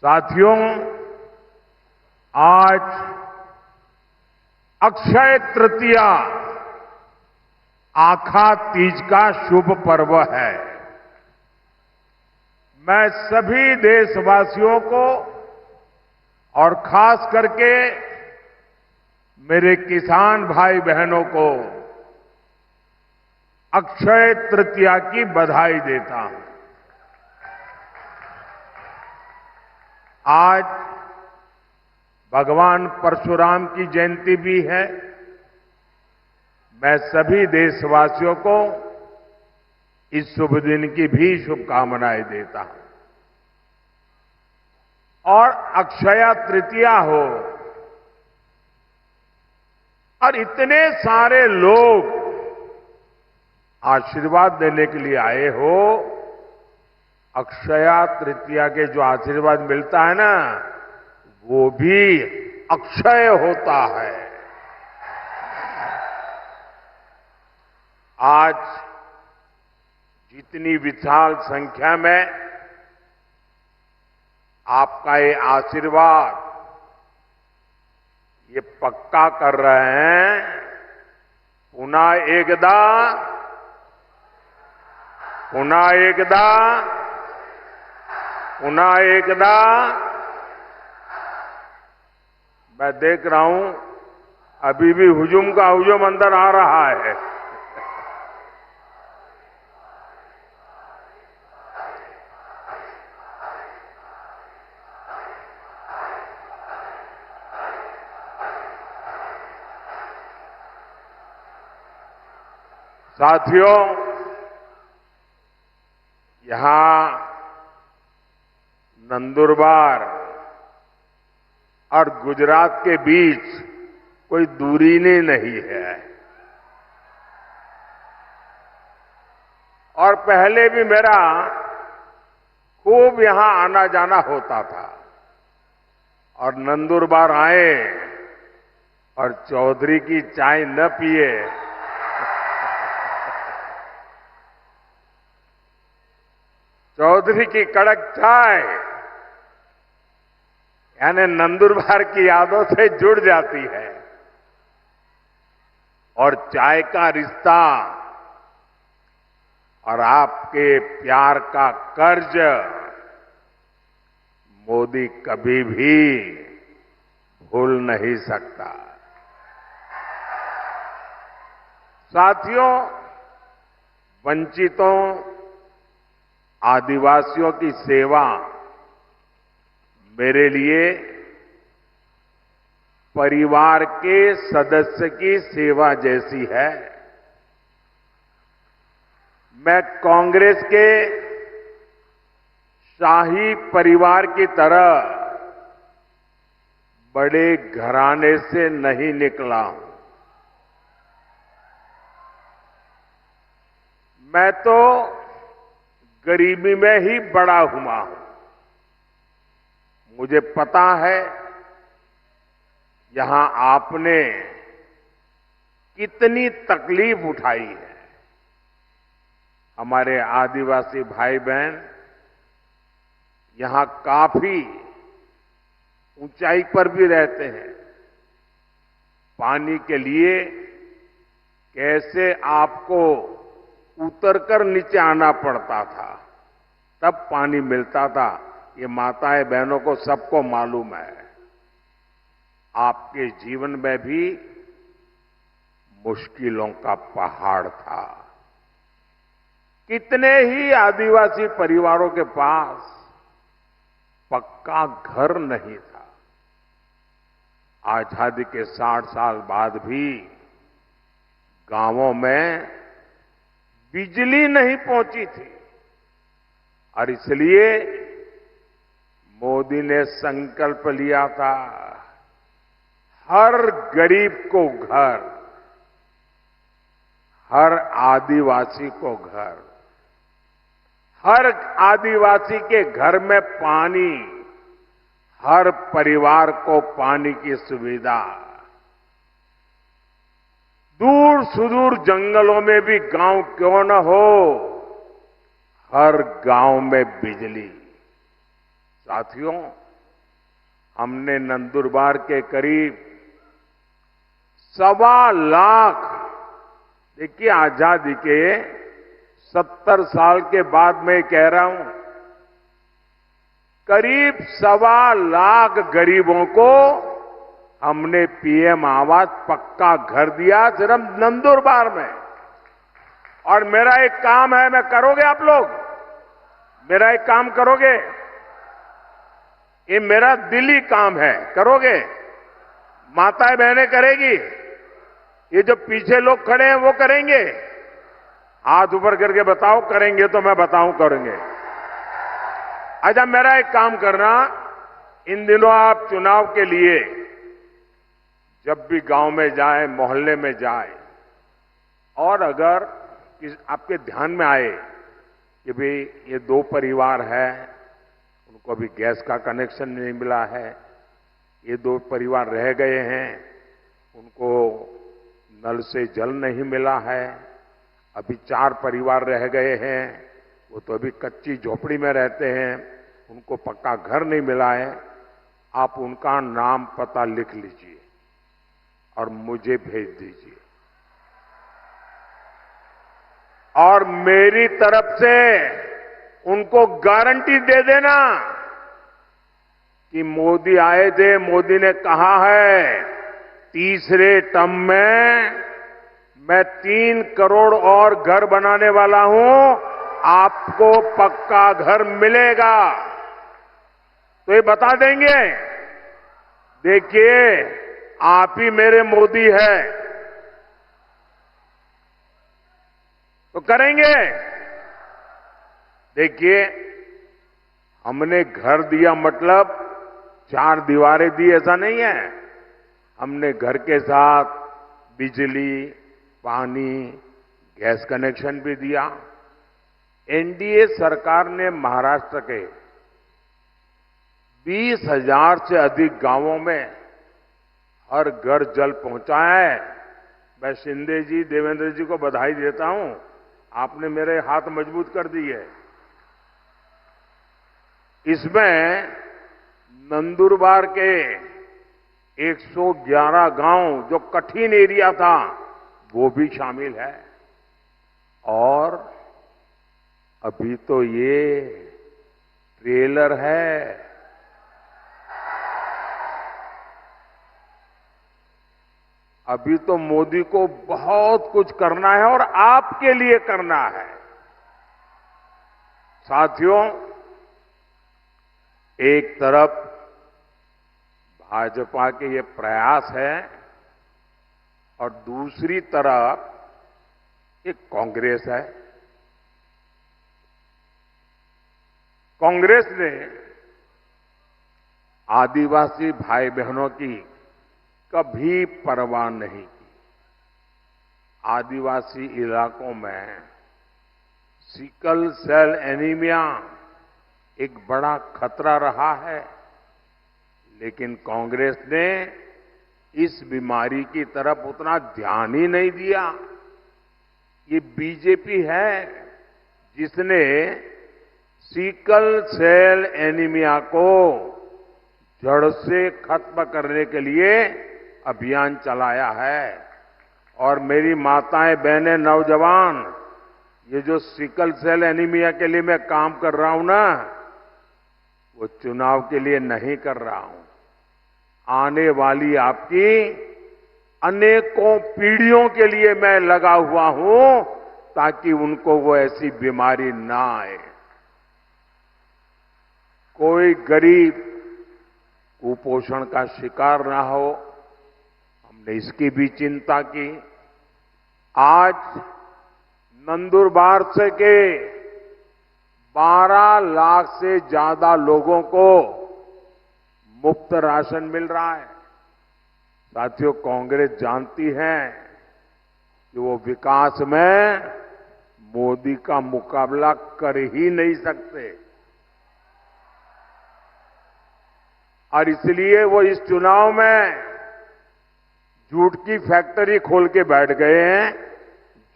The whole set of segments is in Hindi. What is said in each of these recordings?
साथियों, आज अक्षय तृतीया आखा तीज का शुभ पर्व है। मैं सभी देशवासियों को और खास करके मेरे किसान भाई बहनों को अक्षय तृतीया की बधाई देता हूं। आज भगवान परशुराम की जयंती भी है। मैं सभी देशवासियों को इस शुभ दिन की भी शुभकामनाएं देता हूं। और अक्षय तृतीया हो और इतने सारे लोग आशीर्वाद देने के लिए आए हो। अक्षय तृतीया के जो आशीर्वाद मिलता है ना, वो भी अक्षय होता है। आज जितनी विशाल संख्या में आपका ये आशीर्वाद ये पक्का कर रहे हैं, पुनः एकदा मैं देख रहा हूं अभी भी हुजूम का हुजूम अंदर आ रहा है। साथियों, यहां नंदुरबार और गुजरात के बीच कोई दूरी नहीं है। और पहले भी मेरा खूब यहां आना जाना होता था। और नंदुरबार आए और चौधरी की चाय न पिए चौधरी की कड़क चाय यानी नंदुरबार की यादों से जुड़ जाती है। और चाय का रिश्ता और आपके प्यार का कर्ज मोदी कभी भी भूल नहीं सकता। साथियों, वंचितों आदिवासियों की सेवा मेरे लिए परिवार के सदस्य की सेवा जैसी है। मैं कांग्रेस के शाही परिवार की तरह बड़े घराने से नहीं निकला हूं। मैं तो गरीबी में ही बड़ा हुआ हूं। मुझे पता है यहां आपने कितनी तकलीफ उठाई है। हमारे आदिवासी भाई बहन यहां काफी ऊंचाई पर भी रहते हैं। पानी के लिए कैसे आपको उतरकर नीचे आना पड़ता था, तब पानी मिलता था। ये माताएं बहनों को सबको मालूम है। आपके जीवन में भी मुश्किलों का पहाड़ था। कितने ही आदिवासी परिवारों के पास पक्का घर नहीं था। आजादी के 60 साल बाद भी गांवों में बिजली नहीं पहुंची थी। और इसलिए मोदी ने संकल्प लिया था, हर गरीब को घर, हर आदिवासी को घर, हर आदिवासी के घर में पानी, हर परिवार को पानी की सुविधा। दूर सुदूर जंगलों में भी गांव क्यों न हो, हर गांव में बिजली। साथियों, हमने नंदुरबार के करीब 1.25 लाख, देखिए आजादी के 70 साल के बाद मैं कह रहा हूं, करीब 1.25 लाख गरीबों को हमने पीएम आवास पक्का घर दिया सिर्फ नंदुरबार में। और मेरा एक काम है, मैं करोगे आप लोग? मेरा एक काम करोगे? ये मेरा दिली काम है, करोगे? माताएं बहनें करेगी? ये जो पीछे लोग खड़े हैं वो करेंगे? हाथ ऊपर करके बताओ, करेंगे तो मैं बताऊं करेंगे। अच्छा, मेरा एक काम करना, इन दिनों आप चुनाव के लिए जब भी गांव में जाए, मोहल्ले में जाए, और अगर आपके ध्यान में आए कि भाई ये 2 परिवार है, उनको अभी गैस का कनेक्शन नहीं मिला है, ये 2 परिवार रह गए हैं, उनको नल से जल नहीं मिला है, अभी 4 परिवार रह गए हैं, वो तो अभी कच्ची झोपड़ी में रहते हैं, उनको पक्का घर नहीं मिला है, आप उनका नाम पता लिख लीजिए और मुझे भेज दीजिए। और मेरी तरफ से उनको गारंटी दे देना कि मोदी आए थे, मोदी ने कहा है तीसरे टर्म में मैं 3 करोड़ और घर बनाने वाला हूं, आपको पक्का घर मिलेगा। तो ये बता देंगे, देखिए आप ही मेरे मोदी है, तो करेंगे। देखिए, हमने घर दिया मतलब 4 दीवारें दी ऐसा नहीं है, हमने घर के साथ बिजली, पानी, गैस कनेक्शन भी दिया। एनडीए सरकार ने महाराष्ट्र के 20,000 से अधिक गांवों में हर घर जल पहुंचाया है। मैं शिंदे जी, देवेंद्र जी को बधाई देता हूं, आपने मेरे हाथ मजबूत कर दिए। इसमें नंदुरबार के 111 गांव जो कठिन एरिया था वो भी शामिल है। और अभी तो ये ट्रेलर है, अभी तो मोदी को बहुत कुछ करना है और आपके लिए करना है। साथियों, एक तरफ भाजपा के ये प्रयास है और दूसरी तरफ एक कांग्रेस है। कांग्रेस ने आदिवासी भाई बहनों की कभी परवाह नहीं की। आदिवासी इलाकों में सिकल सेल एनीमिया एक बड़ा खतरा रहा है, लेकिन कांग्रेस ने इस बीमारी की तरफ उतना ध्यान ही नहीं दिया। ये बीजेपी है जिसने सिकल सेल एनीमिया को जड़ से खत्म करने के लिए अभियान चलाया है। और मेरी माताएं, बहनें, नौजवान, ये जो सिकल सेल एनीमिया के लिए मैं काम कर रहा हूं ना, वो चुनाव के लिए नहीं कर रहा हूं। आने वाली आपकी अनेकों पीढ़ियों के लिए मैं लगा हुआ हूं, ताकि उनको वो ऐसी बीमारी ना आए। कोई गरीब कुपोषण का शिकार ना हो, हमने इसकी भी चिंता की। आज नंदुरबार से के 12 लाख से ज्यादा लोगों को मुफ्त राशन मिल रहा है। साथियों, कांग्रेस जानती है कि वो विकास में मोदी का मुकाबला कर ही नहीं सकते, और इसलिए वो इस चुनाव में झूठ की फैक्ट्री खोल के बैठ गए हैं,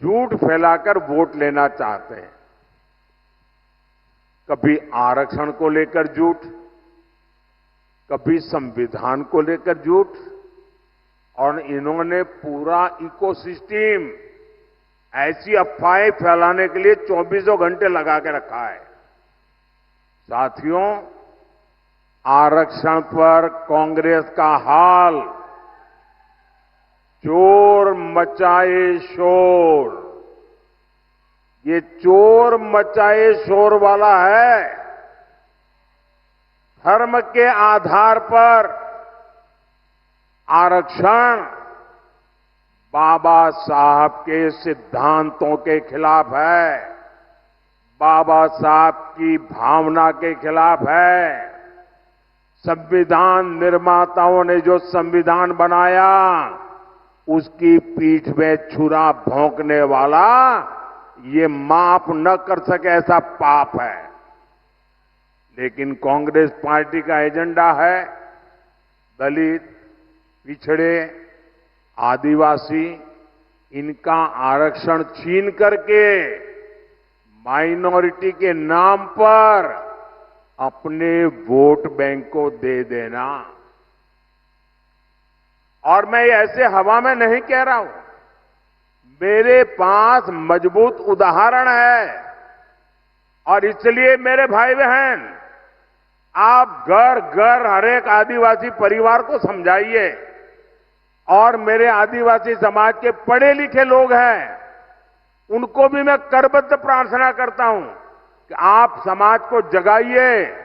झूठ फैलाकर वोट लेना चाहते हैं। कभी आरक्षण को लेकर झूठ, कभी संविधान को लेकर झूठ, और इन्होंने पूरा इकोसिस्टम ऐसी अफवाहें फैलाने के लिए 24 घंटे लगा के रखा है। साथियों, आरक्षण पर कांग्रेस का हाल चोर मचाए शोर, ये चोर मचाए शोर वाला है। धर्म के आधार पर आरक्षण बाबा साहब के सिद्धांतों के खिलाफ है, बाबा साहब की भावना के खिलाफ है। संविधान निर्माताओं ने जो संविधान बनाया, उसकी पीठ में छुरा भोंकने वाला ये माफ न कर सके ऐसा पाप है। लेकिन कांग्रेस पार्टी का एजेंडा है दलित, पिछड़े, आदिवासी, इनका आरक्षण छीन करके माइनॉरिटी के नाम पर अपने वोट बैंक को दे देना। और मैं ऐसे हवा में नहीं कह रहा हूं, मेरे पास मजबूत उदाहरण है। और इसलिए मेरे भाई बहन, आप घर घर हर एक आदिवासी परिवार को समझाइए, और मेरे आदिवासी समाज के पढ़े लिखे लोग हैं, उनको भी मैं करबद्ध प्रार्थना करता हूं कि आप समाज को जगाइए।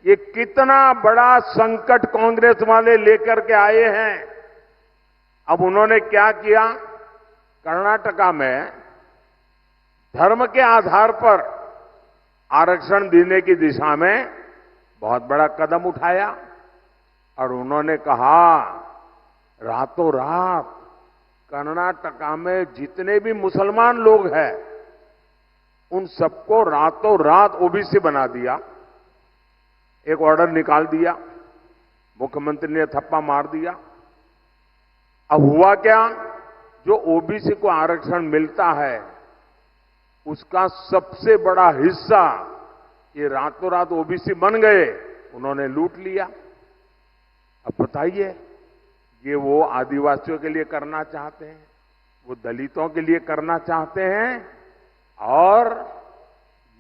ये कितना बड़ा संकट कांग्रेस वाले लेकर के आए हैं। अब उन्होंने क्या किया, कर्नाटका में धर्म के आधार पर आरक्षण देने की दिशा में बहुत बड़ा कदम उठाया, और उन्होंने कहा रातों रात कर्नाटका में जितने भी मुसलमान लोग हैं, उन सबको रातों रात ओबीसी बना दिया। एक ऑर्डर निकाल दिया, मुख्यमंत्री ने थप्पा मार दिया। अब हुआ क्या, जो ओबीसी को आरक्षण मिलता है, उसका सबसे बड़ा हिस्सा ये रातों रात ओबीसी बन गए, उन्होंने लूट लिया। अब बताइए, ये वो आदिवासियों के लिए करना चाहते हैं, वो दलितों के लिए करना चाहते हैं, और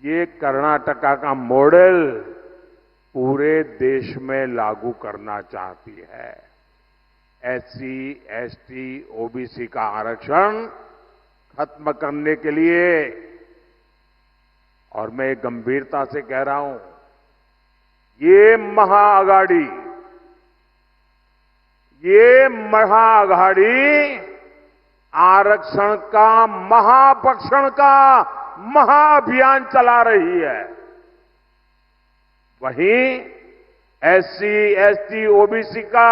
ये कर्नाटका का मॉडल पूरे देश में लागू करना चाहती है। एससी, एसटी, ओबीसी का आरक्षण खत्म करने के लिए। और मैं गंभीरता से कह रहा हूं, ये महाअघाड़ी आरक्षण का महाभक्षण का महाअभियान चला रही है। वहीं एससी, एसटी, ओबीसी का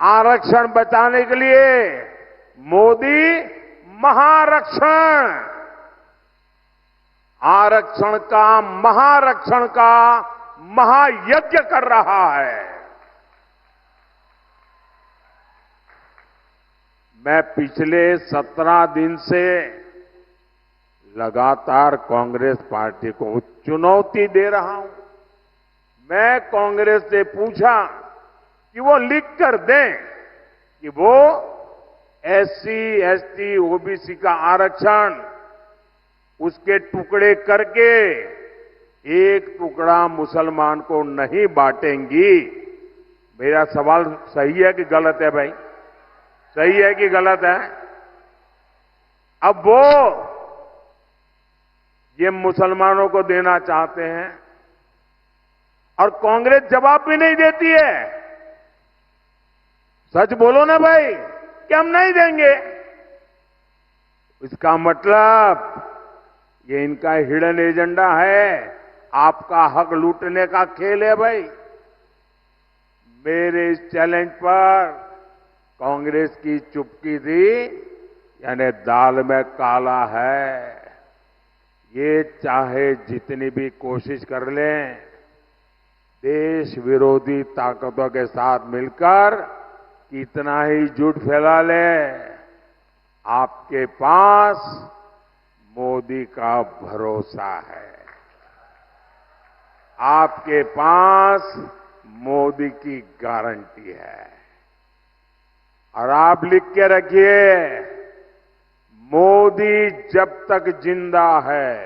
आरक्षण बचाने के लिए मोदी आरक्षण का महायज्ञ कर रहा है। मैं पिछले 17 दिन से लगातार कांग्रेस पार्टी को चुनौती दे रहा हूं। मैं कांग्रेस से पूछा कि वो लिख कर दें कि वो एससी, एसटी, ओबीसी का आरक्षण उसके टुकड़े करके एक टुकड़ा मुसलमान को नहीं बांटेंगी। मेरा सवाल सही है कि गलत है भाई? सही है कि गलत है? अब वो ये मुसलमानों को देना चाहते हैं, और कांग्रेस जवाब भी नहीं देती है। सच बोलो ना भाई कि हम नहीं देंगे। इसका मतलब ये इनका हिडन एजेंडा है, आपका हक लूटने का खेल है भाई। मेरे इस चैलेंज पर कांग्रेस की चुप्पी थी, यानी दाल में काला है। ये चाहे जितनी भी कोशिश कर लें, देश विरोधी ताकतों के साथ मिलकर कितना ही झूठ फैला ले, आपके पास मोदी का भरोसा है। आपके पास मोदी की गारंटी है। और आप लिख के रखिए, मोदी जब तक जिंदा है,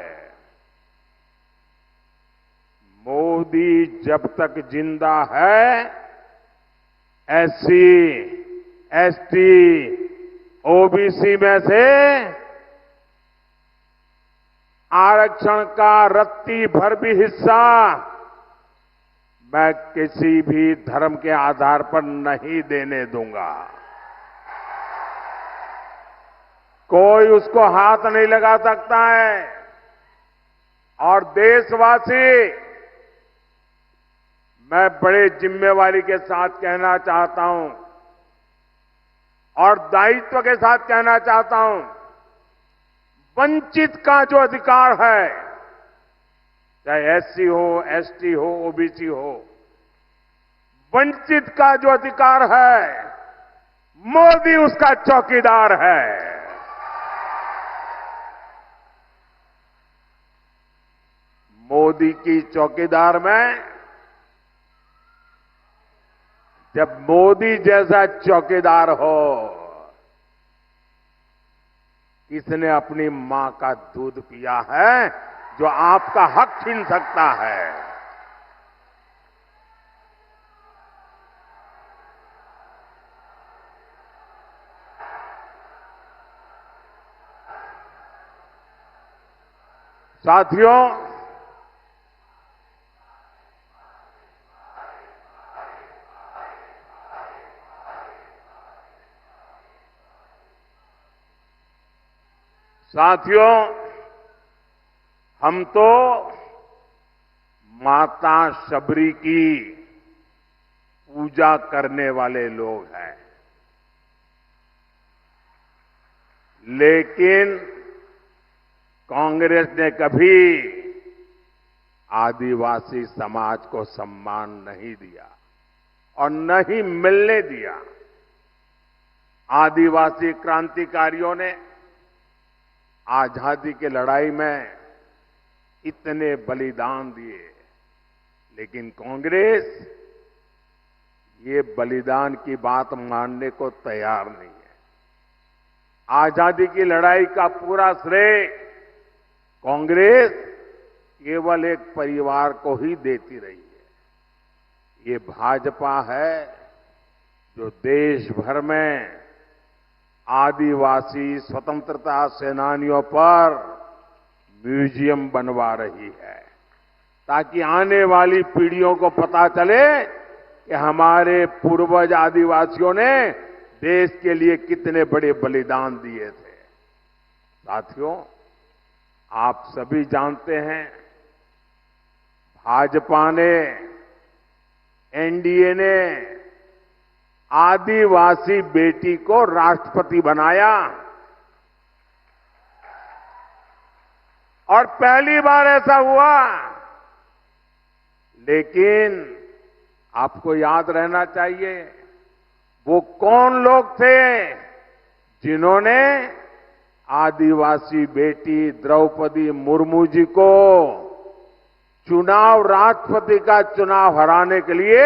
मोदी जब तक जिंदा है, एससी, एसटी, ओबीसी में से आरक्षण का रत्ती भर भी हिस्सा मैं किसी भी धर्म के आधार पर नहीं देने दूंगा। कोई उसको हाथ नहीं लगा सकता है। और देशवासी, मैं बड़े जिम्मेवारी के साथ कहना चाहता हूं और दायित्व के साथ कहना चाहता हूं, वंचित का जो अधिकार है, चाहे एससी हो, एसटी हो, ओबीसी हो, वंचित का जो अधिकार है, मोदी उसका चौकीदार है। मोदी की चौकीदार में जब मोदी जैसा चौकीदार हो, किसने अपनी मां का दूध पिया है जो आपका हक छीन सकता है? साथियों, हम तो माता शबरी की पूजा करने वाले लोग हैं, लेकिन कांग्रेस ने कभी आदिवासी समाज को सम्मान नहीं दिया और नहीं मिलने दिया। आदिवासी क्रांतिकारियों ने आजादी की लड़ाई में इतने बलिदान दिए, लेकिन कांग्रेस ये बलिदान की बात मानने को तैयार नहीं है। आजादी की लड़ाई का पूरा श्रेय कांग्रेस केवल एक परिवार को ही देती रही है। ये भाजपा है जो देश भर में आदिवासी स्वतंत्रता सेनानियों पर म्यूजियम बनवा रही है, ताकि आने वाली पीढ़ियों को पता चले कि हमारे पूर्वज आदिवासियों ने देश के लिए कितने बड़े बलिदान दिए थे। साथियों, आप सभी जानते हैं, भाजपा ने, एनडीए ने आदिवासी बेटी को राष्ट्रपति बनाया और पहली बार ऐसा हुआ। लेकिन आपको याद रहना चाहिए, वो कौन लोग थे जिन्होंने आदिवासी बेटी द्रौपदी मुर्मू जी को राष्ट्रपति का चुनाव हराने के लिए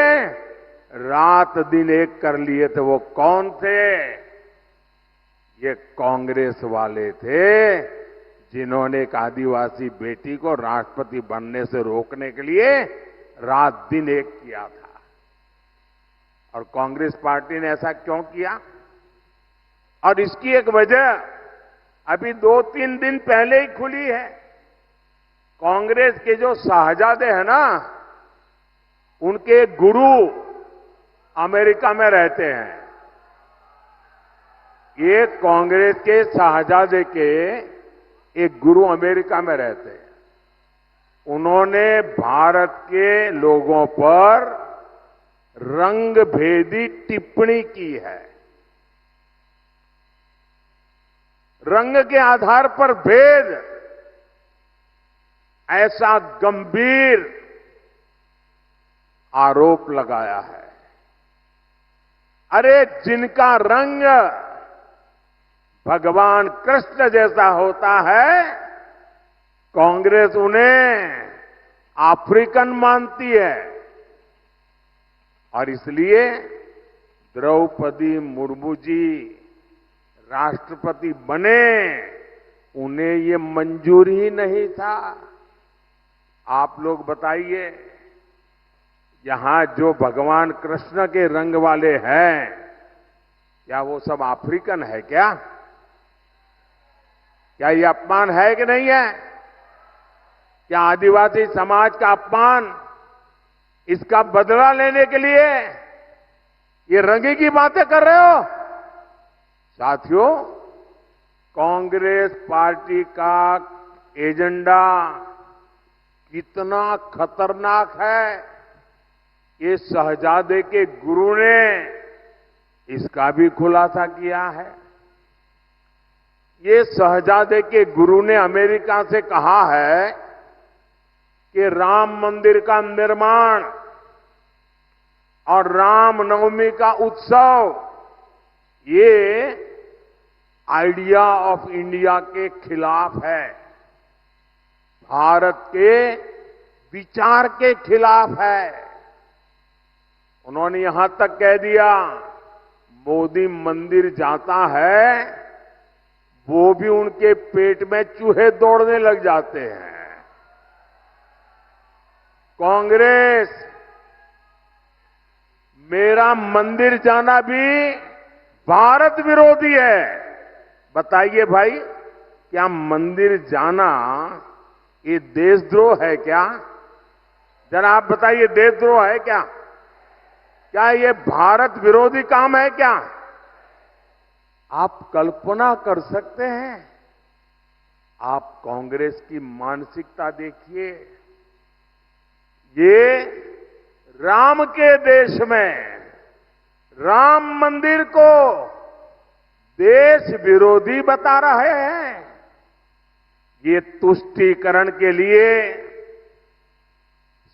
रात दिन एक कर लिए थे। वो कौन थे? ये कांग्रेस वाले थे, जिन्होंने एक आदिवासी बेटी को राष्ट्रपति बनने से रोकने के लिए रात दिन एक किया था। और कांग्रेस पार्टी ने ऐसा क्यों किया? और इसकी एक वजह अभी 2-3 दिन पहले ही खुली है। कांग्रेस के जो शाहजादे हैं ना, उनके गुरु अमेरिका में रहते हैं। ये कांग्रेस के शाहजादे के एक गुरु अमेरिका में रहते हैं। उन्होंने भारत के लोगों पर रंगभेदी टिप्पणी की है। रंग के आधार पर भेद, ऐसा गंभीर आरोप लगाया है। अरे, जिनका रंग भगवान कृष्ण जैसा होता है, कांग्रेस उन्हें अफ्रीकन मानती है। और इसलिए द्रौपदी मुर्मू जी राष्ट्रपति बने, उन्हें ये मंजूर ही नहीं था। आप लोग बताइए, यहां जो भगवान कृष्ण के रंग वाले हैं, क्या वो सब अफ्रीकन है क्या? क्या ये अपमान है कि नहीं है? क्या आदिवासी समाज का अपमान, इसका बदला लेने के लिए ये रंगी की बातें कर रहे हो? साथियों, कांग्रेस पार्टी का एजेंडा कितना खतरनाक है, ये शहजादे के गुरु ने इसका भी खुलासा किया है। ये शहजादे के गुरु ने अमेरिका से कहा है कि राम मंदिर का निर्माण और रामनवमी का उत्सव ये आइडिया ऑफ इंडिया के खिलाफ है, भारत के विचार के खिलाफ है। उन्होंने यहां तक कह दिया, मोदी मंदिर जाता है, वो भी उनके पेट में चूहे दौड़ने लग जाते हैं। कांग्रेस, मेरा मंदिर जाना भी भारत विरोधी है। बताइए भाई, क्या मंदिर जाना ये देशद्रोह है क्या? जरा आप बताइए, देशद्रोह है क्या? क्या ये भारत विरोधी काम है क्या? आप कल्पना कर सकते हैं? आप कांग्रेस की मानसिकता देखिए। ये राम के देश में राम मंदिर को देश विरोधी बता रहे हैं। ये तुष्टीकरण के लिए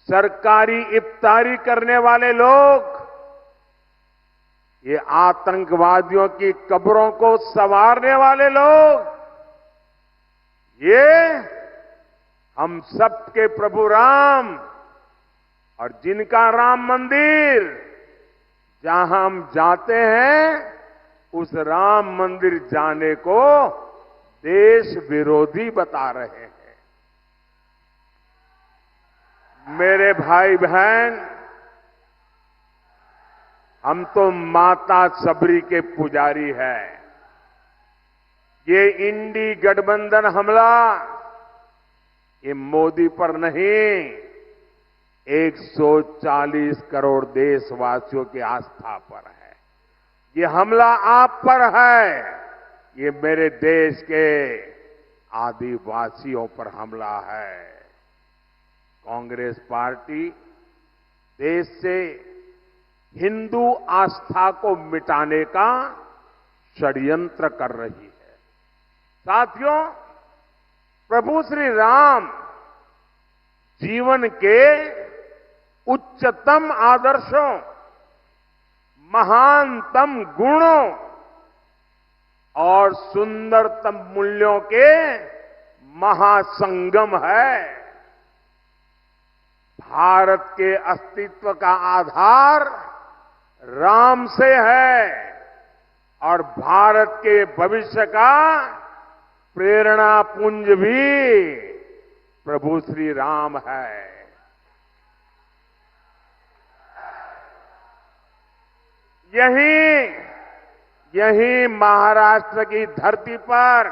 सरकारी इफ्तारी करने वाले लोग, ये आतंकवादियों की कब्रों को संवारने वाले लोग, ये हम सबके प्रभु राम और जिनका राम मंदिर जहां हम जाते हैं, उस राम मंदिर जाने को देश विरोधी बता रहे हैं। मेरे भाई बहन, हम तो माता सबरी के पुजारी हैं। ये इंडी गठबंधन हमला ये मोदी पर नहीं, 140 करोड़ देशवासियों की आस्था पर है। ये हमला आप पर है, ये मेरे देश के आदिवासियों पर हमला है। कांग्रेस पार्टी देश से हिंदू आस्था को मिटाने का षड्यंत्र कर रही है। साथियों, प्रभु श्री राम जीवन के उच्चतम आदर्शों, महानतम गुणों और सुंदरतम मूल्यों के महासंगम है। भारत के अस्तित्व का आधार राम से है और भारत के भविष्य का प्रेरणा पुंज भी प्रभु श्री राम है। यही महाराष्ट्र की धरती पर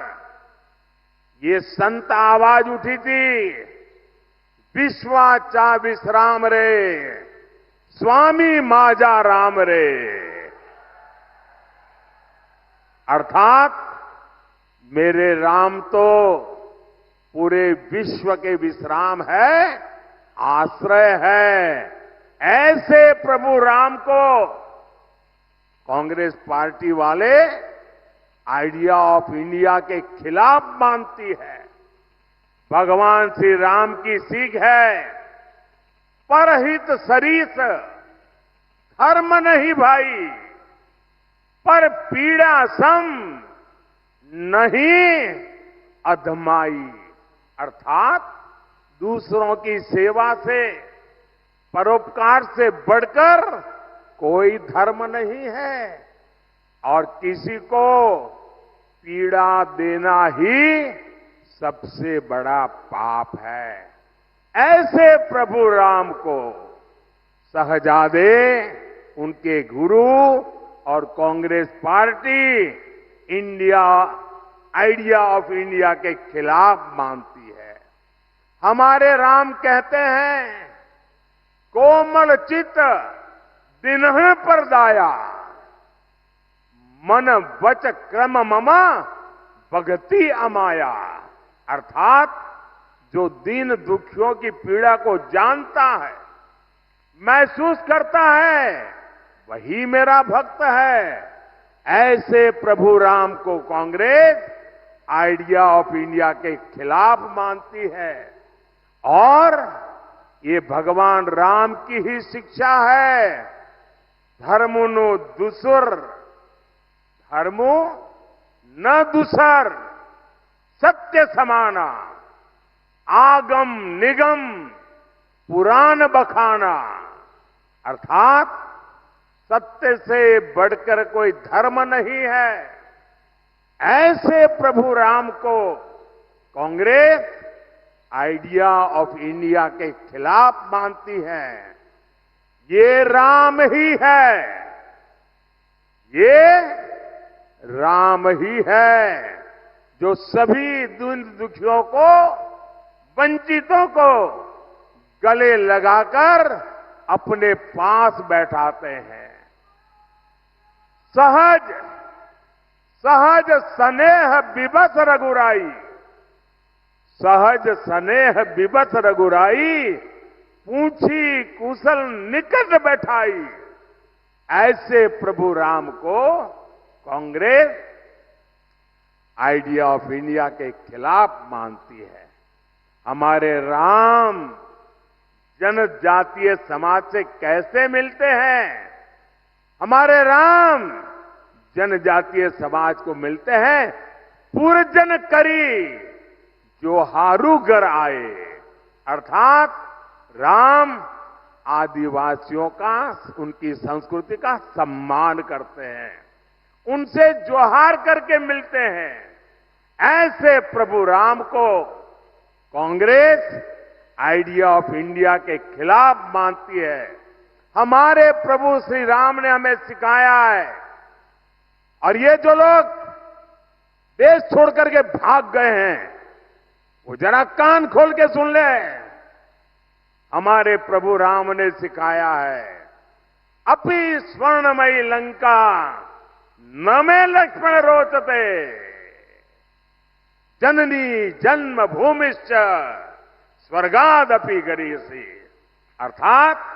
ये संत आवाज उठी थी, विश्वाचा विश्राम रे, स्वामी माजा राम रे। अर्थात मेरे राम तो पूरे विश्व के विश्राम है, आश्रय है। ऐसे प्रभु राम को कांग्रेस पार्टी वाले आइडिया ऑफ इंडिया के खिलाफ मानती है। भगवान श्री राम की सीख है, परहित सरीस, धर्म नहीं भाई, पर पीड़ा सम नहीं अधमाई। अर्थात दूसरों की सेवा से, परोपकार से बढ़कर कोई धर्म नहीं है और किसी को पीड़ा देना ही सबसे बड़ा पाप है। ऐसे प्रभु राम को शहजादे, उनके गुरु और Congress party India idea of India के खिलाफ मानती है। हमारे राम कहते हैं, कोमल चित दिनह पर दाया, मन वच क्रम ममा भगति अमाया। अर्थात जो दीन दुखियों की पीड़ा को जानता है, महसूस करता है, वही मेरा भक्त है। ऐसे प्रभु राम को कांग्रेस आइडिया ऑफ इंडिया के खिलाफ मानती है और ये भगवान राम की ही शिक्षा है। धर्मुनु दुसुर, धर्मो न दुसर, सत्य समाना, आगम निगम पुराण बखाना। अर्थात सत्य से बढ़कर कोई धर्म नहीं है। ऐसे प्रभु राम को कांग्रेस आइडिया ऑफ इंडिया के खिलाफ मानती है। ये राम ही है, ये राम ही है जो सभी दीन दुखियों को, वंचितों को गले लगाकर अपने पास बैठाते हैं। सहज सहज स्नेह विवश रघुराई, सहज स्नेह विवश रघुराई, पूछी कुशल निकट बैठाई। ऐसे प्रभु राम को कांग्रेस आइडिया ऑफ इंडिया के खिलाफ मानती है। हमारे राम जनजातीय समाज से कैसे मिलते हैं? हमारे राम जनजातीय समाज को मिलते हैं, पुरजन करी जो हारूगर आए। अर्थात राम आदिवासियों का, उनकी संस्कृति का सम्मान करते हैं, उनसे जोहार करके मिलते हैं। ऐसे प्रभु राम को कांग्रेस आइडिया ऑफ इंडिया के खिलाफ मानती है। हमारे प्रभु श्री राम ने हमें सिखाया है, और ये जो लोग देश छोड़ करके भाग गए हैं, वो जरा कान खोल के सुन ले। हमारे प्रभु राम ने सिखाया है, अपि स्वर्णमयी लंका न में लक्ष्मण रोचते, जननी जन्म भूमिश्च स्वर्गादपि गरीयसी। अर्थात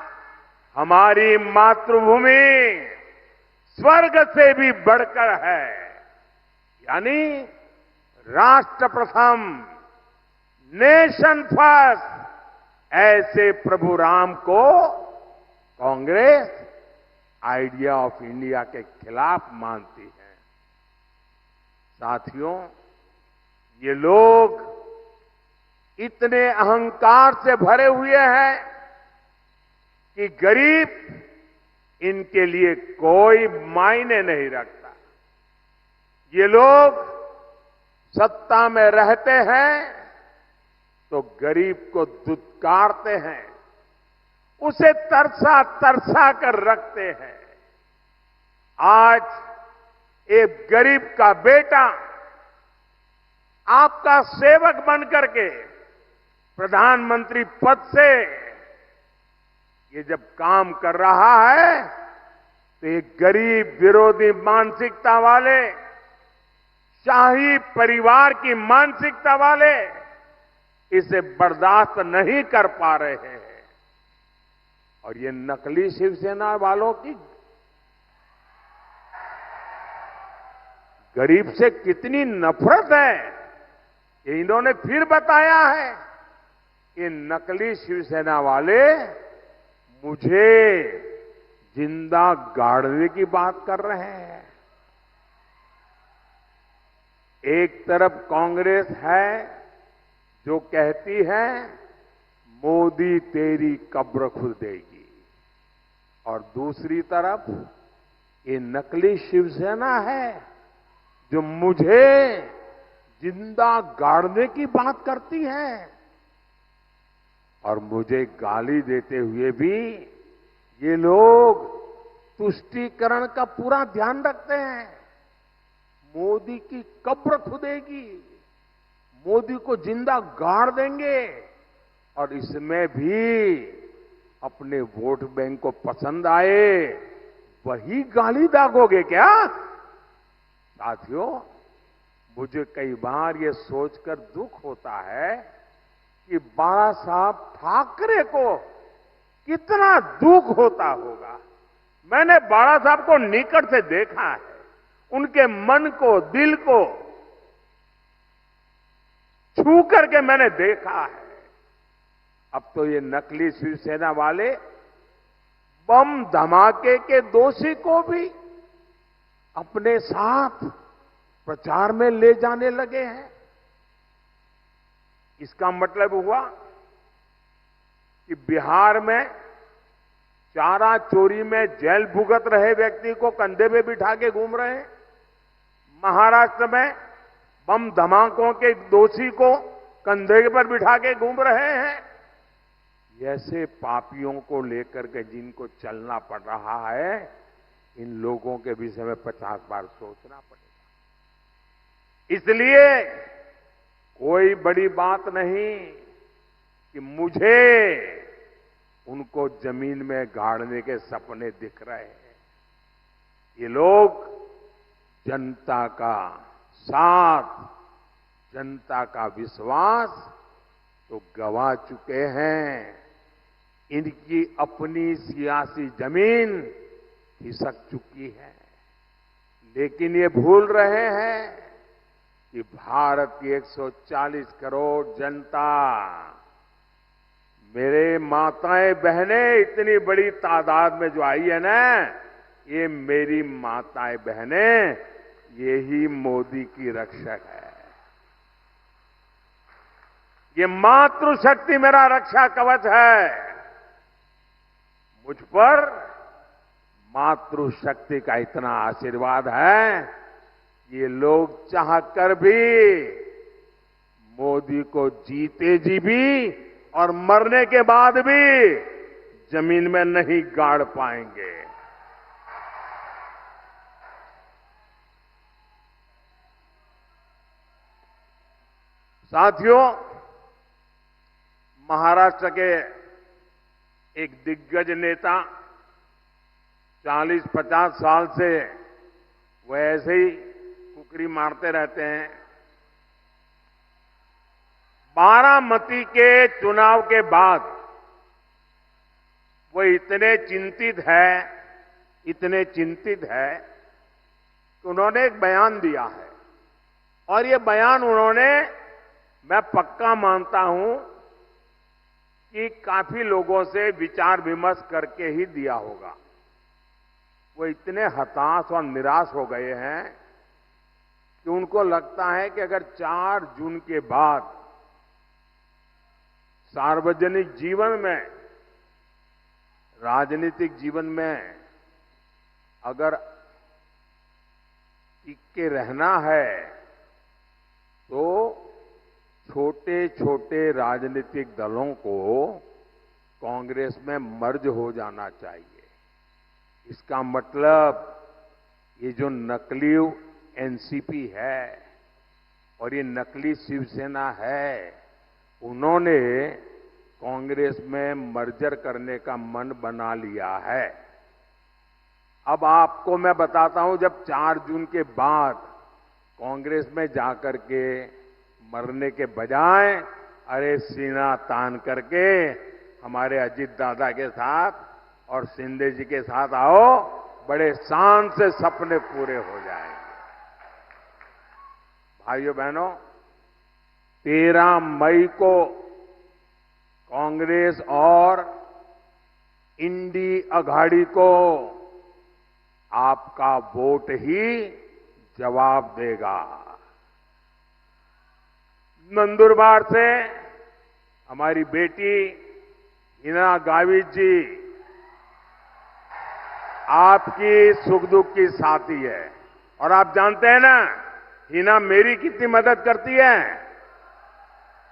हमारी मातृभूमि स्वर्ग से भी बढ़कर है। यानी राष्ट्र प्रथम, नेशन फर्स्ट। ऐसे प्रभु राम को कांग्रेस आइडिया ऑफ इंडिया के खिलाफ मानती है। साथियों, ये लोग इतने अहंकार से भरे हुए हैं कि गरीब इनके लिए कोई मायने नहीं रखता। ये लोग सत्ता में रहते हैं तो गरीब को दुत्कारते हैं, उसे तरसा तरसा कर रखते हैं। आज एक गरीब का बेटा आपका सेवक बनकर के प्रधानमंत्री पद से ये जब काम कर रहा है, तो ये गरीब विरोधी मानसिकता वाले, शाही परिवार की मानसिकता वाले इसे बर्दाश्त नहीं कर पा रहे हैं। और ये नकली शिवसेना वालों की गरीब से कितनी नफरत है, ये इन्होंने फिर बताया है। ये नकली शिवसेना वाले मुझे जिंदा गाड़ने की बात कर रहे हैं। एक तरफ कांग्रेस है जो कहती है मोदी तेरी कब्र खुद देगी, और दूसरी तरफ ये नकली शिवसेना है जो मुझे जिंदा गाड़ने की बात करती है और मुझे गाली देते हुए भी ये लोग तुष्टीकरण का पूरा ध्यान रखते हैं। मोदी की कब्र खुदेगी, मोदी को जिंदा गाड़ देंगे और इसमें भी अपने वोट बैंक को पसंद आए वही गाली दागोगे क्या? साथियों, मुझे कई बार ये सोचकर दुख होता है कि बाला साहब ठाकरे को कितना दुख होता होगा। मैंने बाला साहब को निकट से देखा है, उनके मन को, दिल को छू करके मैंने देखा है। अब तो ये नकली शिवसेना वाले बम धमाके के दोषी को भी अपने साथ प्रचार में ले जाने लगे हैं। इसका मतलब हुआ कि बिहार में चारा चोरी में जेल भुगत रहे व्यक्ति को कंधे पे बिठा के घूम रहे हैं। महाराष्ट्र में बम धमाकों के दोषी को कंधे पर बिठा के घूम रहे हैं। ऐसे पापियों को लेकर के जिनको चलना पड़ रहा है, इन लोगों के विषय में 50 बार सोचना पड़ेगा। इसलिए कोई बड़ी बात नहीं कि मुझे उनको जमीन में गाड़ने के सपने दिख रहे हैं। ये लोग जनता का साथ, जनता का विश्वास तो गंवा चुके हैं। इनकी अपनी सियासी जमीन खिसक चुकी है। लेकिन ये भूल रहे हैं कि भारत की 140 करोड़ जनता, मेरे माताएं बहनें इतनी बड़ी तादाद में जो आई है ना, ये मेरी माताएं बहनें, यही मोदी की रक्षक है। ये मातृशक्ति मेरा रक्षा कवच है। मुझ पर मातृशक्ति का इतना आशीर्वाद है, ये लोग चाहकर भी मोदी को जीते जी भी और मरने के बाद भी जमीन में नहीं गाड़ पाएंगे। साथियों, महाराष्ट्र के एक दिग्गज नेता 40-50 साल से वो ऐसे ही कुकरी मारते रहते हैं। बारामती के चुनाव के बाद वो इतने चिंतित है कि उन्होंने एक बयान दिया है और ये बयान उन्होंने, मैं पक्का मानता हूं कि काफी लोगों से विचार विमर्श करके ही दिया होगा। वो इतने हताश और निराश हो गए हैं कि उनको लगता है कि अगर 4 जून के बाद सार्वजनिक जीवन में, राजनीतिक जीवन में अगर टिक के रहना है तो छोटे छोटे राजनीतिक दलों को कांग्रेस में मर्ज हो जाना चाहिए। इसका मतलब ये जो नकली एनसीपी है और ये नकली शिवसेना है, उन्होंने कांग्रेस में मर्जर करने का मन बना लिया है। अब आपको मैं बताता हूं, जब 4 जून के बाद कांग्रेस में जाकर के मरने के बजाय अरे सीना तान करके हमारे अजीत दादा के साथ और शिंदे जी के साथ आओ, बड़े शान से सपने पूरे हो जाएंगे। भाइयों बहनों, 13 मई को कांग्रेस और इंडी अघाड़ी को आपका वोट ही जवाब देगा। नंदुरबार से हमारी बेटी हिना गावित जी आपकी सुख दुख की साथी है। और आप जानते हैं ना, हिना मेरी कितनी मदद करती है।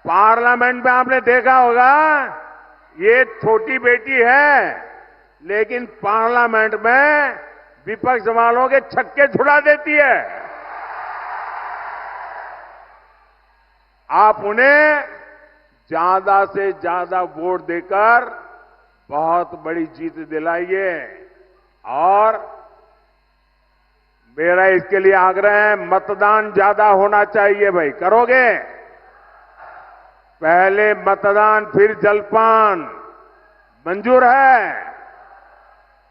पार्लियामेंट में आपने देखा होगा, ये छोटी बेटी है, लेकिन पार्लियामेंट में विपक्ष वालों के छक्के छुड़ा देती है। आप उन्हें ज्यादा से ज्यादा वोट देकर बहुत बड़ी जीत दिलाइए। और मेरा इसके लिए आग्रह है, मतदान ज्यादा होना चाहिए भाई। करोगे? पहले मतदान फिर जलपान, मंजूर है?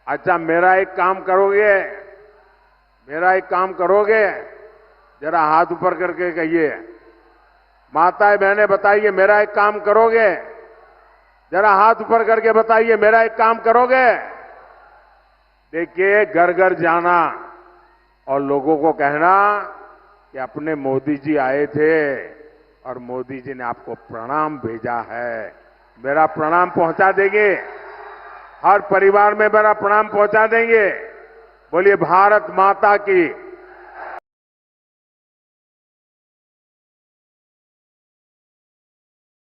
अच्छा, मेरा एक काम करोगे? जरा हाथ ऊपर करके कहिए। माताएं बहनें बताइए, मेरा एक काम करोगे? जरा हाथ ऊपर करके बताइए, मेरा एक काम करोगे? देखिए, घर घर जाना और लोगों को कहना कि अपने मोदी जी आए थे और मोदी जी ने आपको प्रणाम भेजा है। मेरा प्रणाम पहुंचा देंगे? हर परिवार में मेरा प्रणाम पहुंचा देंगे? बोलिए भारत माता की